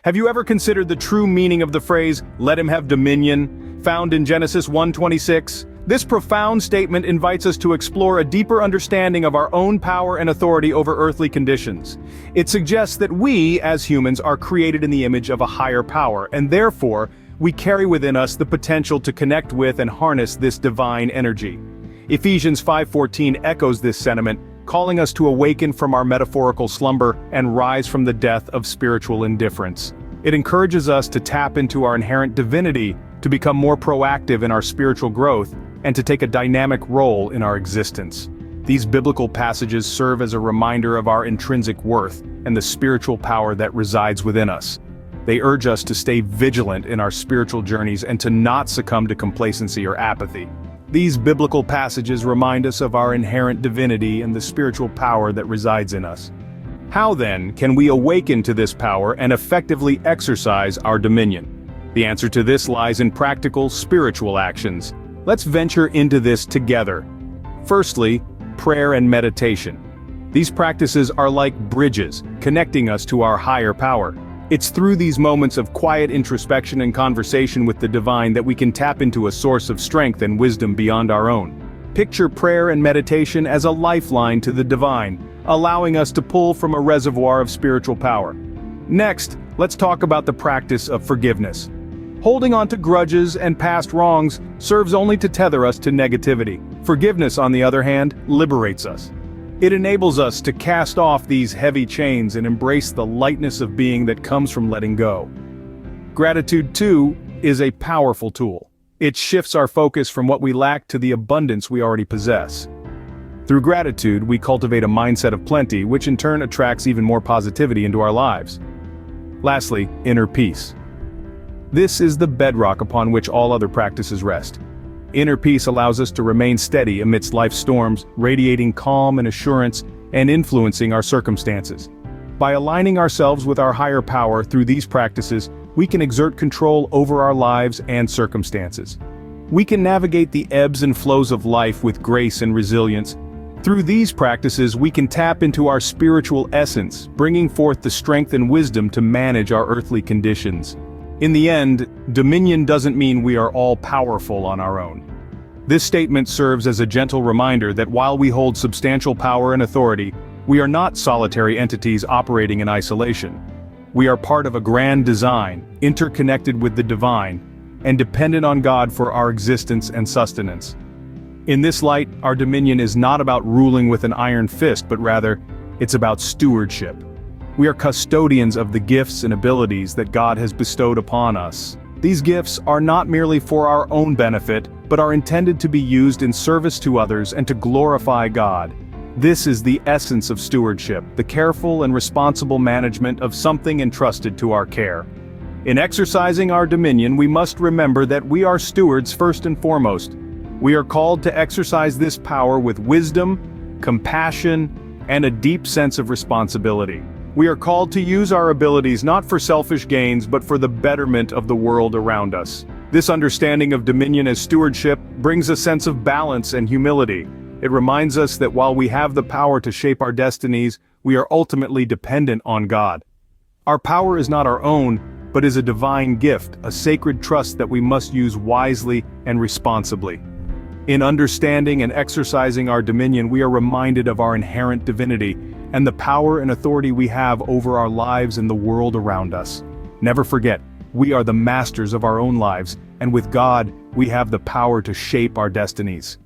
Have you ever considered the true meaning of the phrase, "let him have dominion," found in Genesis 1:26? This profound statement invites us to explore a deeper understanding of our own power and authority over earthly conditions. It suggests that we, as humans, are created in the image of a higher power, and therefore, we carry within us the potential to connect with and harness this divine energy. Ephesians 5:14 echoes this sentiment, calling us to awaken from our metaphorical slumber and rise from the death of spiritual indifference. It encourages us to tap into our inherent divinity, to become more proactive in our spiritual growth, and to take a dynamic role in our existence. These biblical passages serve as a reminder of our intrinsic worth and the spiritual power that resides within us. They urge us to stay vigilant in our spiritual journeys and to not succumb to complacency or apathy. These biblical passages remind us of our inherent divinity and the spiritual power that resides in us. How then can we awaken to this power and effectively exercise our dominion? The answer to this lies in practical, spiritual actions. Let's venture into this together. Firstly, prayer and meditation. These practices are like bridges, connecting us to our higher power. It's through these moments of quiet introspection and conversation with the divine that we can tap into a source of strength and wisdom beyond our own. Picture prayer and meditation as a lifeline to the divine, allowing us to pull from a reservoir of spiritual power. Next, let's talk about the practice of forgiveness. Holding on to grudges and past wrongs serves only to tether us to negativity. Forgiveness, on the other hand, liberates us. It enables us to cast off these heavy chains and embrace the lightness of being that comes from letting go. Gratitude, too, is a powerful tool. It shifts our focus from what we lack to the abundance we already possess. Through gratitude, we cultivate a mindset of plenty, which in turn attracts even more positivity into our lives. Lastly, inner peace. This is the bedrock upon which all other practices rest. Inner peace allows us to remain steady amidst life's storms, radiating calm and assurance and influencing our circumstances. By aligning ourselves with our higher power through these practices, we can exert control over our lives and circumstances. We can navigate the ebbs and flows of life with grace and resilience. Through these practices, we can tap into our spiritual essence, bringing forth the strength and wisdom to manage our earthly conditions. In the end, dominion doesn't mean we are all powerful on our own. This statement serves as a gentle reminder that while we hold substantial power and authority, we are not solitary entities operating in isolation. We are part of a grand design, interconnected with the divine, and dependent on God for our existence and sustenance. In this light, our dominion is not about ruling with an iron fist, but rather, it's about stewardship. We are custodians of the gifts and abilities that God has bestowed upon us. These gifts are not merely for our own benefit, but are intended to be used in service to others and to glorify God. This is the essence of stewardship, the careful and responsible management of something entrusted to our care. In exercising our dominion, we must remember that we are stewards first and foremost. We are called to exercise this power with wisdom, compassion, and a deep sense of responsibility. We are called to use our abilities not for selfish gains but for the betterment of the world around us. This understanding of dominion as stewardship brings a sense of balance and humility. It reminds us that while we have the power to shape our destinies, we are ultimately dependent on God. Our power is not our own, but is a divine gift, a sacred trust that we must use wisely and responsibly. In understanding and exercising our dominion, we are reminded of our inherent divinity and the power and authority we have over our lives and the world around us. Never forget, we are the masters of our own lives, and with God, we have the power to shape our destinies.